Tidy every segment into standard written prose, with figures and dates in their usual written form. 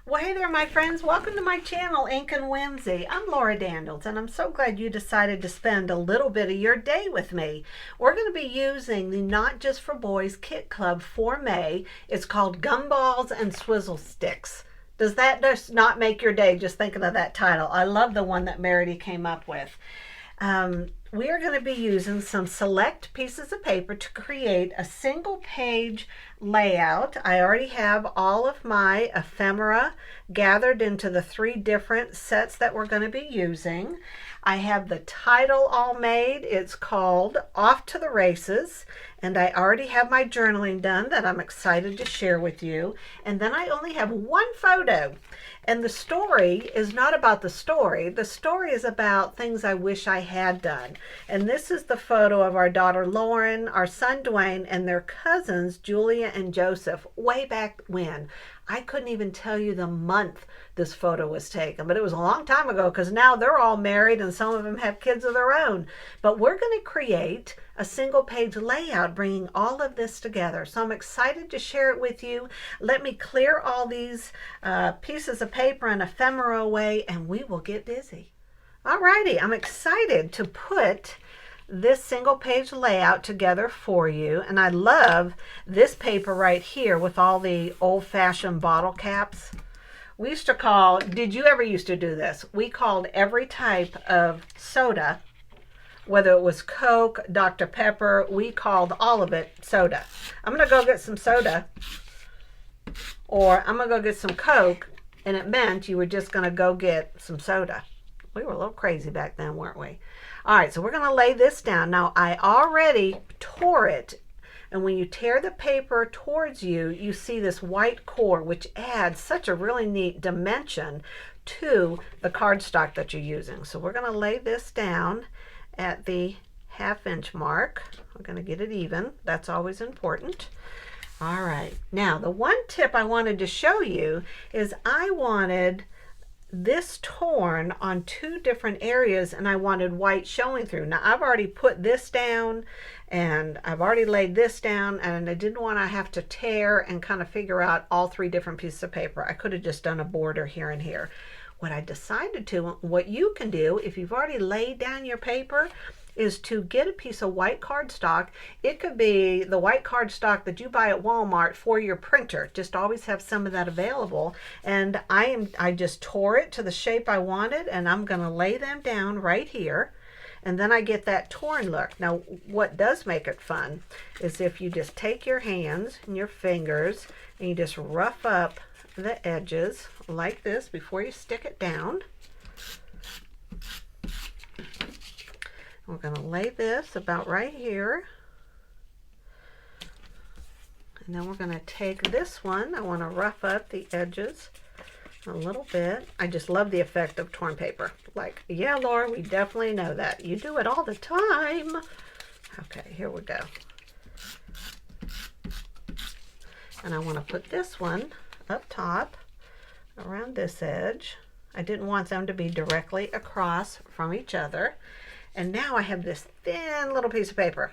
Well, hey there, my friends. Welcome to my channel, Ink and Whimsy. I'm Laura Daniels, and I'm so glad you decided to spend a little bit of your day with me. We're going to be using the Not Just for Boys Kit Club for May. It's called Gumballs and Swizzle Sticks. Does that just not make your day just thinking of that title? I love the one that Meredith came up with. We are going to be using some select pieces of paper to create a single page layout. I already have all of my ephemera gathered into the 3 different sets that we're going to be using. I have the title all made. It's called Off to the Races, and I already have my journaling done that I'm excited to share with you. And then I only have one photo, and the story is not about the story. The story is about things I wish I had done. And this is the photo of our daughter Lauren, our son Dwayne, and their cousins Julia and Joseph way back when. I couldn't even tell you the month this photo was taken, but it was a long time ago because now they're all married and some of them have kids of their own. But we're going to create a single page layout bringing all of this together. So I'm excited to share it with you. Let me clear all these pieces of paper and ephemera away and we will get busy. Alrighty, I'm excited to put this single page layout together for you, and I love this paper right here with all the old-fashioned bottle caps. We used to call, did you ever used to do this? We called every type of soda, whether it was Coke, Dr. Pepper, we called all of it soda. I'm gonna go get some soda, or I'm gonna go get some Coke, and it meant you were just gonna go get some soda. We were a little crazy back then, weren't we? All right, so we're going to lay this down. Now, I already tore it, and when you tear the paper towards you, you see this white core, which adds such a really neat dimension to the cardstock that you're using. So we're going to lay this down at the 1/2 inch mark. We're going to get it even. That's always important. All right, now the one tip I wanted to show you is I wanted this torn on 2 different areas and I wanted white showing through. Now I've already put this down and I've already laid this down, and I didn't want to have to tear and kind of figure out all 3 different pieces of paper. I could have just done a border here and here. What I decided to, what you can do if you've already laid down your paper, is to get a piece of white cardstock. It could be the white cardstock that you buy at Walmart for your printer. Just always have some of that available. And I just tore it to the shape I wanted, and I'm gonna lay them down right here. And then I get that torn look. Now, what does make it fun is if you just take your hands and your fingers and you just rough up the edges like this before you stick it down. We're going to lay this about right here. And then we're going to take this one. I want to rough up the edges a little bit. I just love the effect of torn paper. Like, yeah, Laura, we definitely know that. You do it all the time. Okay, here we go. And I want to put this one up top around this edge. I didn't want them to be directly across from each other. And now I have this thin little piece of paper,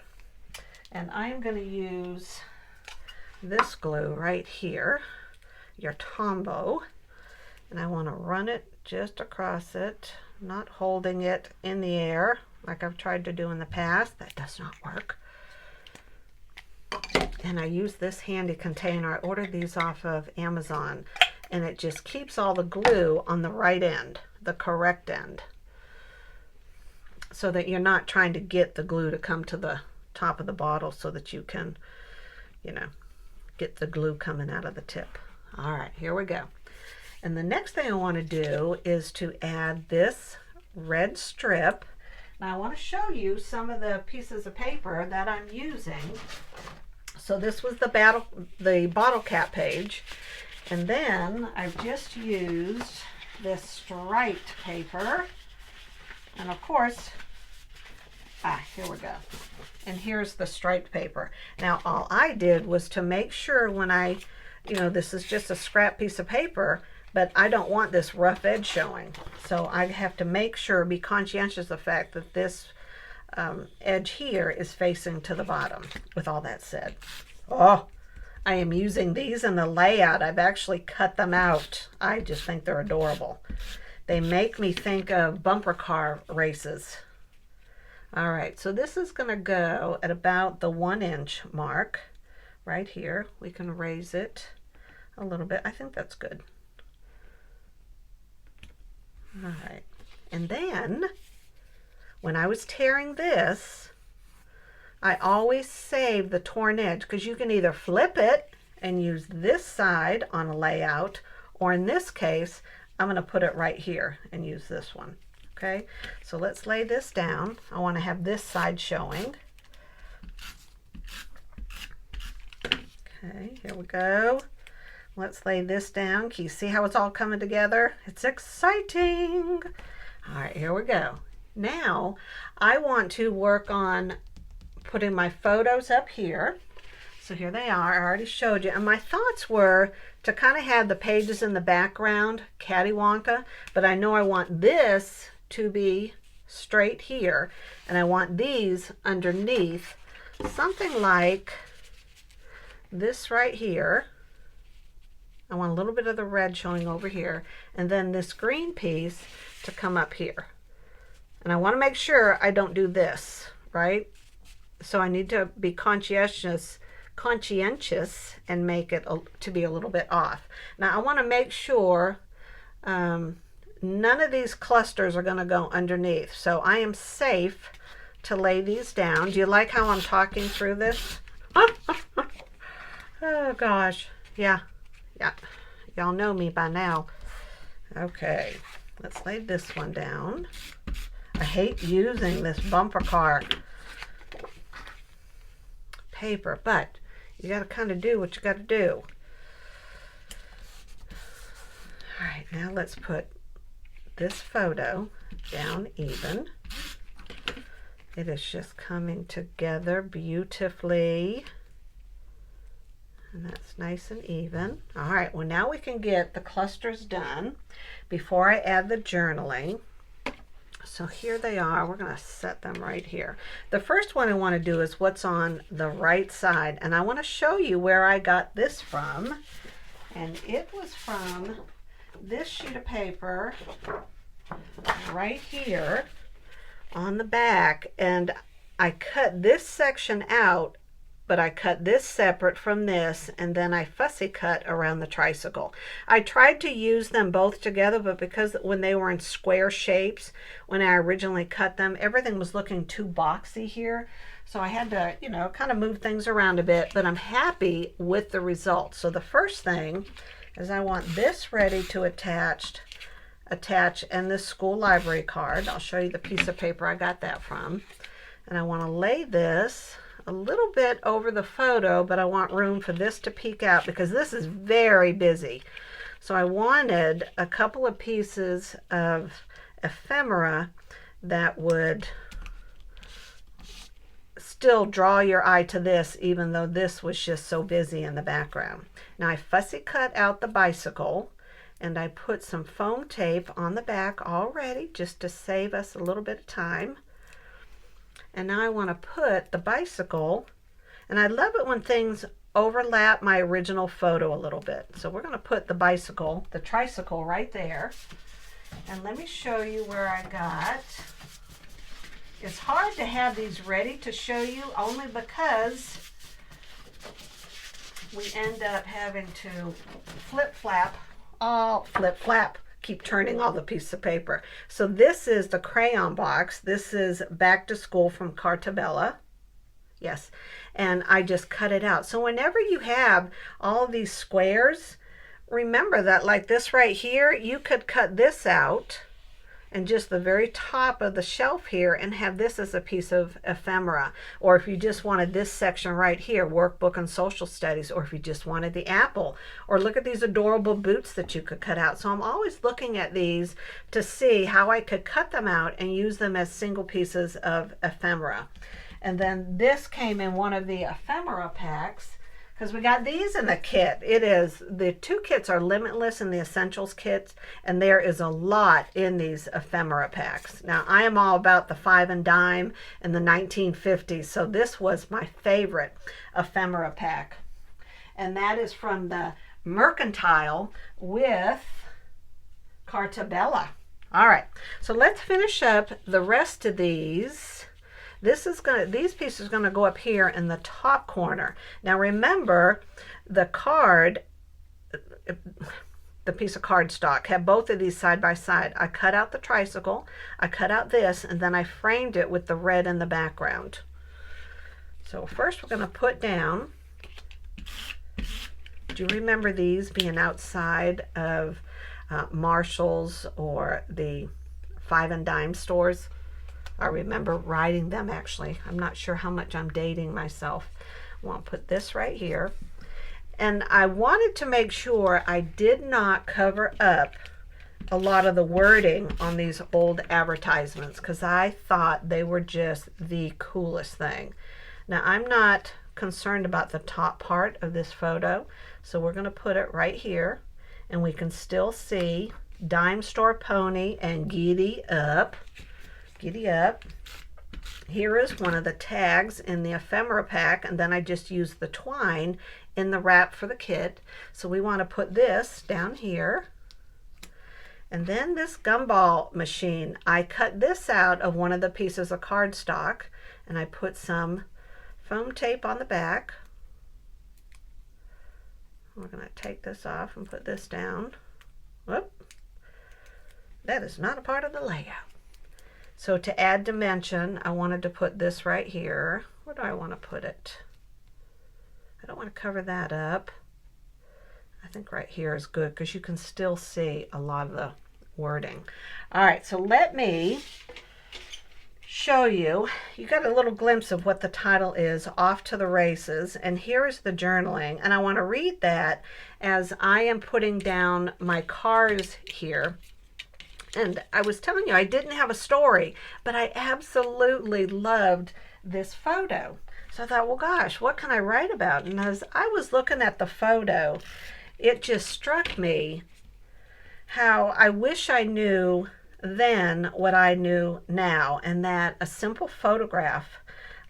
and I'm going to use this glue right here, your Tombow, and I want to run it just across it, not holding it in the air like I've tried to do in the past. That does not work. And I use this handy container. I ordered these off of Amazon, and it just keeps all the glue on the right end, the correct end, so that you're not trying to get the glue to come to the top of the bottle so that you can, you know, get the glue coming out of the tip. All right, here we go. And the next thing I want to do is to add this red strip. Now I want to show you some of the pieces of paper that I'm using. So this was the bottle cap page. And then I've just used this striped paper. And of course, here we go. And here's the striped paper. Now, all I did was to make sure when this is just a scrap piece of paper, but I don't want this rough edge showing. So I have to make sure, be conscientious of the fact that this edge here is facing to the bottom. With all that said, oh, I am using these in the layout. I've actually cut them out. I just think they're adorable. They make me think of bumper car races. All right, so this is going to go at about the 1-inch mark right here. We can raise it a little bit. I think that's good. All right, and then when I was tearing this, I always save the torn edge, because you can either flip it and use this side on a layout, or in this case, I'm going to put it right here and use this one. Okay, so let's lay this down. I want to have this side showing. Okay, here we go. Let's lay this down. Can you see how it's all coming together? It's exciting. All right, here we go. Now, I want to work on putting my photos up here. So here they are. I already showed you. And my thoughts were to kind of have the pages in the background, cattywonka, but I know I want this to be straight here, and I want these underneath, something like this right here. I want a little bit of the red showing over here, and then this green piece to come up here. And I want to make sure I don't do this, right? So I need to be conscientious and make it to be a little bit off. Now I want to make sure none of these clusters are going to go underneath, so I am safe to lay these down. Do you like how I'm talking through this? Oh gosh, yeah, y'all know me by now. Okay, let's lay this one down. I hate using this bumper car paper, but you got to kind of do what you got to do. All right, now let's put this photo down even. It is just coming together beautifully, and that's nice and even. All right, well now we can get the clusters done before I add the journaling. So here they are. We're going to set them right here. The first one I want to do is what's on the right side, and I want to show you where I got this from. And it was from this sheet of paper right here on the back, and I cut this section out, but I cut this separate from this, and then I fussy cut around the tricycle. I tried to use them both together, but because when they were in square shapes, when I originally cut them, everything was looking too boxy here. So I had to, you know, kind of move things around a bit, but I'm happy with the result. So the first thing is I want this ready to attach, and this school library card. I'll show you the piece of paper I got that from. And I want to lay this a little bit over the photo, but I want room for this to peek out because this is very busy. So I wanted a couple of pieces of ephemera that would still draw your eye to this, even though this was just so busy in the background. Now I fussy cut out the bicycle, and I put some foam tape on the back already just to save us a little bit of time. And now I want to put the bicycle, and I love it when things overlap my original photo a little bit. So we're going to put the bicycle, the tricycle right there. And let me show you where I got. It's hard to have these ready to show you only because we end up having to flip-flap, keep turning all the pieces of paper. So this is the crayon box. This is Back to School from Cartabella. Yes, and I just cut it out. So whenever you have all these squares, remember that like this right here, you could cut this out and just the very top of the shelf here and have this as a piece of ephemera. Or if you just wanted this section right here, workbook and social studies, or if you just wanted the apple, or look at these adorable boots that you could cut out. So I'm always looking at these to see how I could cut them out and use them as single pieces of ephemera. And then this came in one of the ephemera packs, because we got these in the kit. The two kits are Limitless and the Essentials kits, and there is a lot in these ephemera packs. Now, I am all about the 5 and dime and the 1950s, so this was my favorite ephemera pack. and that is from the Mercantile with Cartabella. All right, so let's finish up the rest of these. These pieces are gonna go up here in the top corner. Now remember, the card, the piece of cardstock, have both of these side by side. I cut out the tricycle, I cut out this, and then I framed it with the red in the background. So first we're gonna put down, do you remember these being outside of Marshall's or the 5 and dime stores? I remember riding them actually. I'm not sure how much I'm dating myself. I want to put this right here. And I wanted to make sure I did not cover up a lot of the wording on these old advertisements because I thought they were just the coolest thing. Now I'm not concerned about the top part of this photo, so we're going to put it right here, and we can still see Dime Store Pony and Giddy Up. Giddy Up. Here is one of the tags in the ephemera pack, and then I just used the twine in the wrap for the kit. So we want to put this down here. And then this gumball machine, I cut this out of one of the pieces of cardstock, and I put some foam tape on the back. We're going to take this off and put this down. Whoop. That is not a part of the layout. So to add dimension, I wanted to put this right here. Where do I want to put it? I don't want to cover that up. I think right here is good because you can still see a lot of the wording. All right, so let me show you. You got a little glimpse of what the title is, Off to the Races, and here is the journaling, and I want to read that as I am putting down my cars here. And I was telling you I didn't have a story, but I absolutely loved this photo. So I thought, well, gosh, what can I write about? And as I was looking at the photo, it just struck me how I wish I knew then what I knew now, and that a simple photograph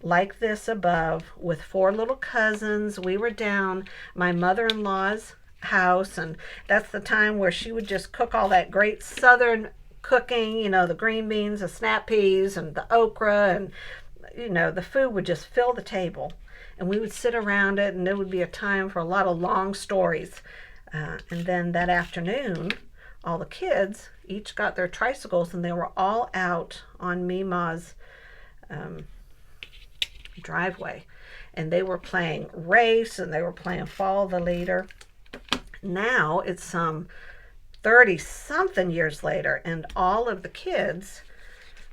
like this above with 4 little cousins. We were down my mother-in-law's house, and that's the time where she would just cook all that great southern cooking, you know, the green beans, the snap peas, and the okra, and you know, the food would just fill the table, and we would sit around it, and there would be a time for a lot of long stories. And then that afternoon, all the kids each got their tricycles, and they were all out on Mima's driveway, and they were playing race, and they were playing follow the leader. Now it's some 30-something years later, and all of the kids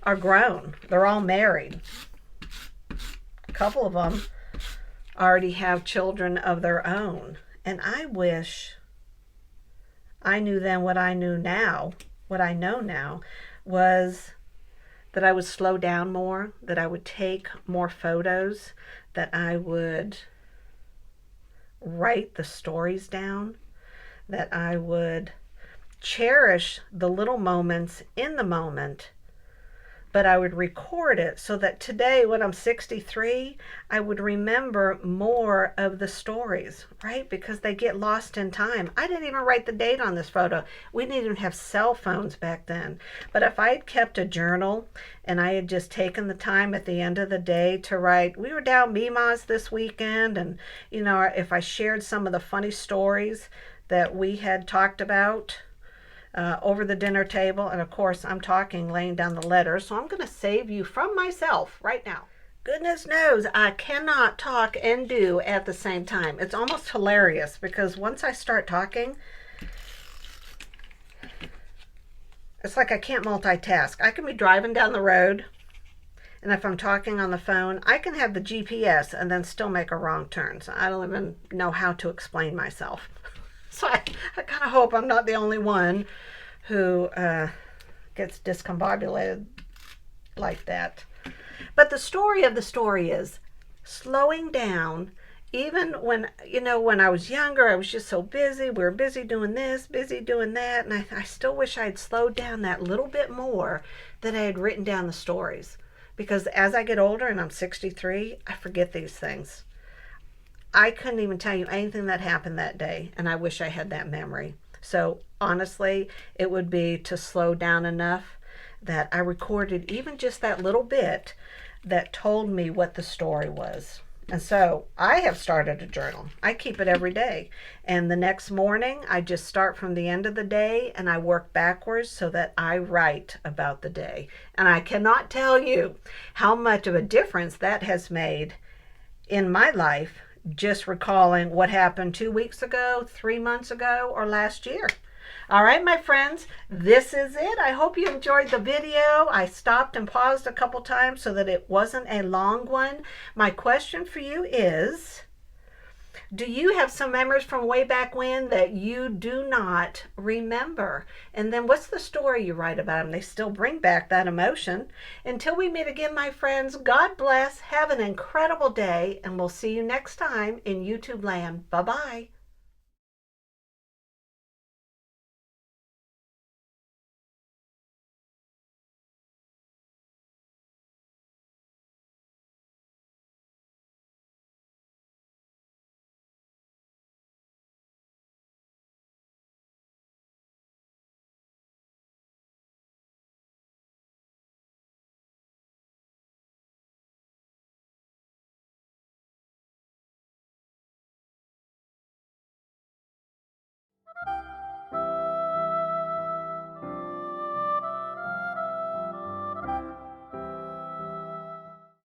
are grown. They're all married. A couple of them already have children of their own. And I wish I knew then what I knew now, what I know now, was that I would slow down more, that I would take more photos, that I would write the stories down, that I would cherish the little moments in the moment, but I would record it so that today, when I'm 63, I would remember more of the stories, right? Because they get lost in time. I didn't even write the date on this photo. We didn't even have cell phones back then. But if I had kept a journal and I had just taken the time at the end of the day to write, we were down Mima's this weekend, and, you know, if I shared some of the funny stories that we had talked about over the dinner table, and of course I'm talking laying down the letters, so I'm going to save you from myself right now. Goodness knows I cannot talk and do at the same time. It's almost hilarious because once I start talking, it's like I can't multitask. I can be driving down the road, and if I'm talking on the phone, I can have the GPS and then still make a wrong turn. So I don't even know how to explain myself. So I kind of hope I'm not the only one who gets discombobulated like that. But the story of the story is slowing down. Even when, you know, when I was younger, I was just so busy. We were busy doing this, busy doing that. And I still wish I had slowed down that little bit more, that I had written down the stories. Because as I get older, and I'm 63, I forget these things. I couldn't even tell you anything that happened that day, and I wish I had that memory. So honestly, it would be to slow down enough that I recorded even just that little bit that told me what the story was. And so I have started a journal. I keep it every day. And the next morning, I just start from the end of the day and I work backwards so that I write about the day. And I cannot tell you how much of a difference that has made in my life, just recalling what happened 2 weeks ago, 3 months ago, or last year. All right, my friends, this is it. I hope you enjoyed the video. I stopped and paused a couple times so that it wasn't a long one. My question for you is, do you have some memories from way back when that you do not remember? And then what's the story you write about them? They still bring back that emotion. Until we meet again, my friends, God bless. Have an incredible day, and we'll see you next time in YouTube land. Bye-bye.